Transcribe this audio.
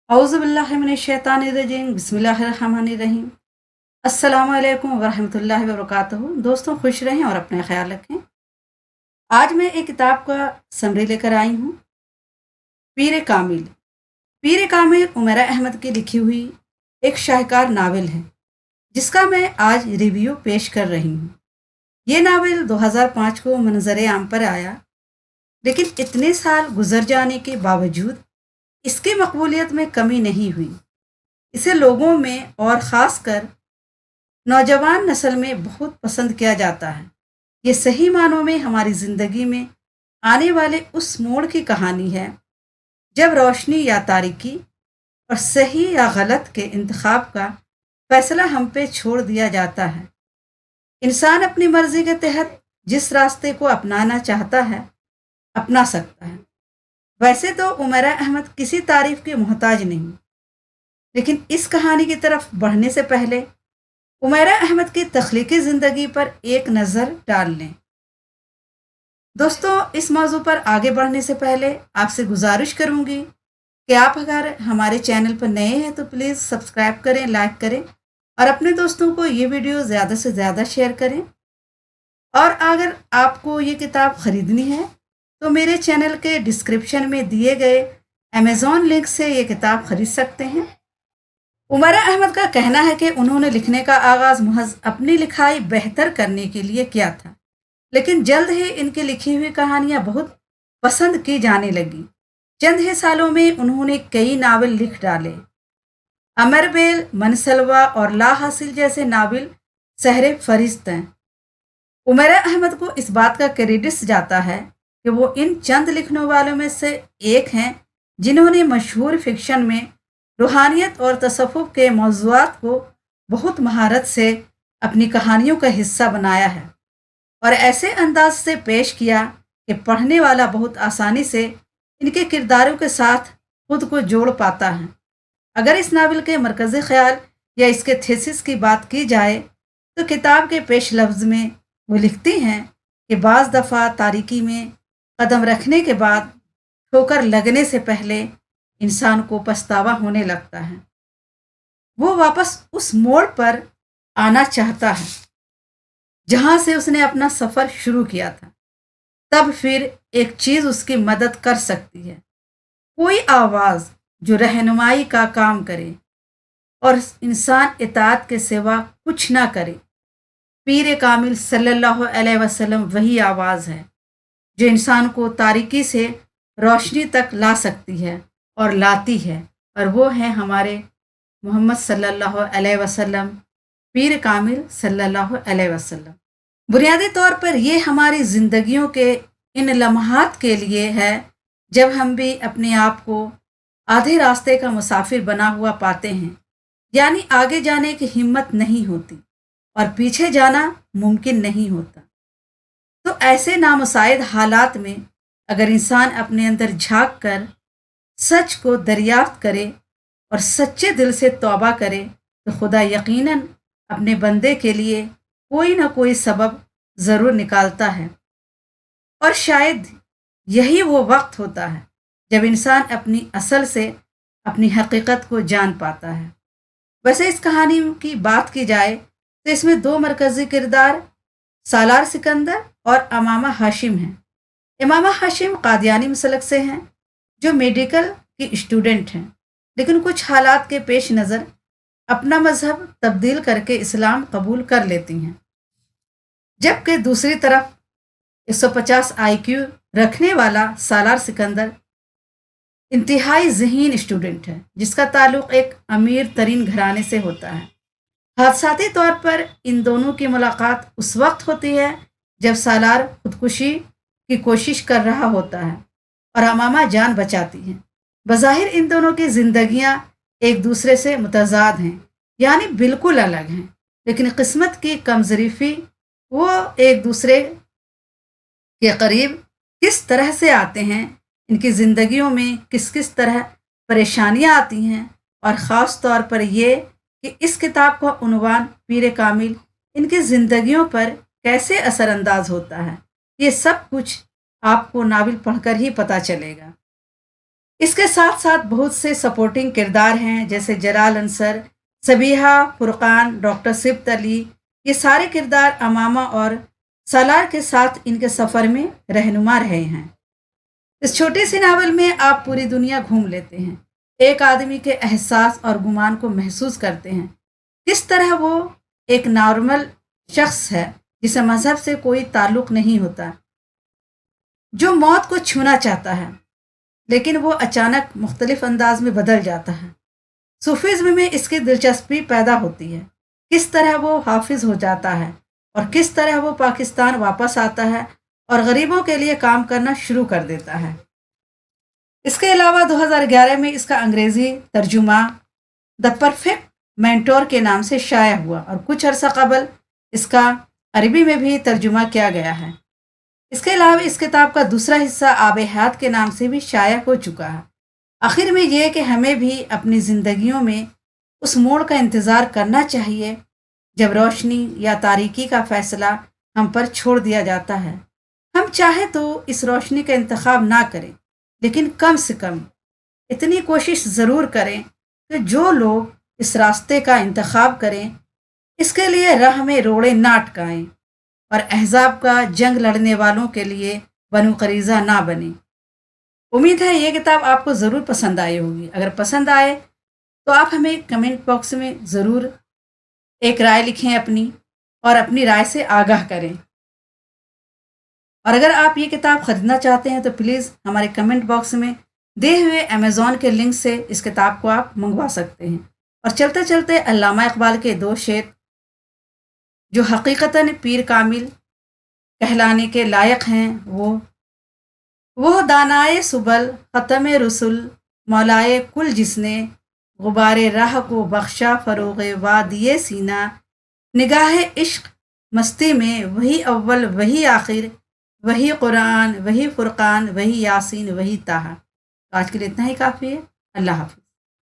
औज़ुबिल्लाहिमिनश्शैतानिर्रजीम बिस्मिल्लाहिर्रहमानिर्रहीम। अस्सलामु अलैकुम वरहमतुल्लाहि वबरकातुहू। दोस्तों खुश रहें और अपना ख्याल रखें। आज मैं एक किताब का समरी लेकर आई हूँ, पीर कामिल। पीर कामिल उमैरा अहमद की लिखी हुई एक शाहकार नावल है, जिसका मैं आज रिव्यू पेश कर रही हूँ। ये नावल 2005 को मंजर आम पर आया, लेकिन इतने साल गुजर जाने के बावजूद इसकी मकबूलियत में कमी नहीं हुई। इसे लोगों में और ख़ासकर नौजवान नस्ल में बहुत पसंद किया जाता है। ये सही मानों में हमारी ज़िंदगी में आने वाले उस मोड़ की कहानी है जब रोशनी या तारीकी और सही या गलत के इंतखाब का फैसला हम पे छोड़ दिया जाता है। इंसान अपनी मर्जी के तहत जिस रास्ते को अपनाना चाहता है अपना सकता है। वैसे तो उमैरा अहमद किसी तारीफ के मोहताज नहीं, लेकिन इस कहानी की तरफ बढ़ने से पहले उमैरा अहमद की तख्लीकी ज़िंदगी पर एक नज़र डाल लें। दोस्तों, इस मौजू पर आगे बढ़ने से पहले आपसे गुजारिश करूंगी कि आप अगर हमारे चैनल पर नए हैं तो प्लीज़ सब्सक्राइब करें, लाइक करें और अपने दोस्तों को ये वीडियो ज़्यादा से ज़्यादा शेयर करें। और अगर आपको ये किताब ख़रीदनी है तो मेरे चैनल के डिस्क्रिप्शन में दिए गए अमेज़ॉन लिंक से ये किताब खरीद सकते हैं। उमैरा अहमद का कहना है कि उन्होंने लिखने का आगाज़ महज अपनी लिखाई बेहतर करने के लिए किया था, लेकिन जल्द ही इनकी लिखी हुई कहानियाँ बहुत पसंद की जाने लगी। चंद ही सालों में उन्होंने कई नावल लिख डाले। अमरबेल, मनसलवा और ला हासिल जैसे नावल सहरे फहरिस्त हैं। उमैरा अहमद को इस बात का क्रेडिट जाता है कि वो इन चंद लिखने वालों में से एक हैं जिन्होंने मशहूर फिक्शन में रूहानियत और तसव्वुफ के मौज़ूआत को बहुत महारत से अपनी कहानियों का हिस्सा बनाया है और ऐसे अंदाज से पेश किया कि पढ़ने वाला बहुत आसानी से इनके किरदारों के साथ खुद को जोड़ पाता है। अगर इस नावल के मरकज़ी ख्याल या इसके थीसिस की बात की जाए तो किताब के पेश लफ्ज़ में वो लिखती हैं कि बाज़ दफ़ा तारीकी में कदम रखने के बाद ठोकर लगने से पहले इंसान को पछतावा होने लगता है। वो वापस उस मोड़ पर आना चाहता है जहां से उसने अपना सफ़र शुरू किया था। तब फिर एक चीज़ उसकी मदद कर सकती है, कोई आवाज़ जो रहनुमाई का काम करे और इंसान इताअत के सिवा कुछ ना करे। पीर कामिल सल्लल्लाहु अलैहि वसल्लम वही आवाज़ है जो इंसान को तारीकी से रोशनी तक ला सकती है और लाती है, और वो है हमारे मोहम्मद सल्लल्लाहु अलैहि वसल्लम, पीर कामिल सल्लल्लाहु अलैहि वसल्लम। बुनियादी तौर पर ये हमारी ज़िंदगियों के इन लम्हात के लिए है जब हम भी अपने आप को आधे रास्ते का मुसाफिर बना हुआ पाते हैं, यानी आगे जाने की हिम्मत नहीं होती और पीछे जाना मुमकिन नहीं होता। तो ऐसे नामुसाइद हालात में अगर इंसान अपने अंदर झांक कर सच को दरियाफ्त करे और सच्चे दिल से तौबा करे तो खुदा यकीनन अपने बंदे के लिए कोई ना कोई सबब ज़रूर निकालता है। और शायद यही वो वक्त होता है जब इंसान अपनी असल से अपनी हकीकत को जान पाता है। वैसे इस कहानी की बात की जाए तो इसमें दो मरकज़ी किरदार सालार सिकंदर और अमामा हाशिम हैं। इमामा हाशिम कादियानी मसलक से हैं जो मेडिकल की स्टूडेंट हैं, लेकिन कुछ हालात के पेश नज़र अपना मजहब तब्दील करके इस्लाम कबूल कर लेती हैं। जबकि दूसरी तरफ 150 IQ रखने वाला सालार सिकंदर इंतहाई ज़हीन स्टूडेंट है जिसका ताल्लुक़ एक अमीर तरीन घराने से होता है। हादसाती तौर पर इन दोनों की मुलाकात उस वक्त होती है जब सालार खुदकुशी की कोशिश कर रहा होता है और अमामा जान बचाती हैं। बज़ाहिर इन दोनों की ज़िंदगियाँ एक दूसरे से मुतज़ाद हैं, यानी बिल्कुल अलग हैं, लेकिन किस्मत की कमज़रीफ़ी वो एक दूसरे के करीब किस तरह से आते हैं, इनकी ज़िंदगियों में किस किस तरह परेशानियाँ आती हैं, और ख़ास तौर पर ये कि इस किताब का उन्वान पीर कामिल इनकी ज़िंदगियों पर कैसे असरअंदाज होता है, ये सब कुछ आपको नावल पढ़कर ही पता चलेगा। اس کے ساتھ ساتھ بہت سے سپورٹنگ کردار ہیں، جیسے جلال انصر، سبیحہ، فرقان، ڈاکٹر صبت علی۔ یہ سارے کردار امامہ اور سالار کے ساتھ ان کے سفر میں رہنما رہے ہیں۔ اس چھوٹی سی ناول میں آپ پوری دنیا گھوم لیتے ہیں، ایک آدمی کے احساس اور گمان کو محسوس کرتے ہیں، کس طرح وہ ایک نارمل شخص ہے جسے مذہب سے کوئی تعلق نہیں ہوتا، جو موت کو چھونا چاہتا ہے لیکن وہ اچانک مختلف انداز میں بدل جاتا ہے۔ صوفیزم میں اس کی دلچسپی پیدا ہوتی ہے، کس طرح وہ حافظ ہو جاتا ہے اور کس طرح وہ پاکستان واپس آتا ہے اور غریبوں کے لیے کام کرنا شروع کر دیتا ہے۔ اس کے علاوہ 2011 میں اس کا انگریزی ترجمہ دا پرفیکٹ مینٹور کے نام سے شائع ہوا اور کچھ عرصہ قبل اس کا عربی میں بھی ترجمہ کیا گیا ہے۔ اس کے علاوہ اس کتاب کا دوسرا حصہ آب حیات کے نام سے بھی شائع ہو چکا ہے۔ آخر میں یہ کہ ہمیں بھی اپنی زندگیوں میں اس موڑ کا انتظار کرنا چاہیے جب روشنی یا تاریکی کا فیصلہ ہم پر چھوڑ دیا جاتا ہے۔ ہم چاہے تو اس روشنی کا انتخاب نہ کریں، لیکن کم سے کم اتنی کوشش ضرور کریں کہ جو لوگ اس راستے کا انتخاب کریں اس کے لیے راہ میں روڑے نہ اٹکائیں اور احزاب کا جنگ لڑنے والوں کے لیے بنو قریظہ نہ بنیں۔ امید ہے یہ کتاب آپ کو ضرور پسند آئی ہوگی۔ اگر پسند آئے تو آپ ہمیں کمنٹ باکس میں ضرور ایک رائے لکھیں اپنی، اور اپنی رائے سے آگاہ کریں۔ اور اگر آپ یہ کتاب خریدنا چاہتے ہیں تو پلیز ہمارے کمنٹ باکس میں دے ہوئے امیزون کے لنک سے اس کتاب کو آپ منگوا سکتے ہیں۔ اور چلتے چلتے علامہ اقبال کے دو شعر جو حقیقتاً پیر کامل کہلانے کے لائق ہیں، وہ دانائے سبل ختم رسول مولائے کل، جس نے غبار راہ کو بخشا فروغ وادی سینہ، نگاہ عشق مستی میں وہی اول وہی آخر، وہی قرآن وہی فرقان وہی یاسین وہی طٰہٰ۔ آج کے لیے اتنا ہی کافی ہے۔ اللہ حافظ۔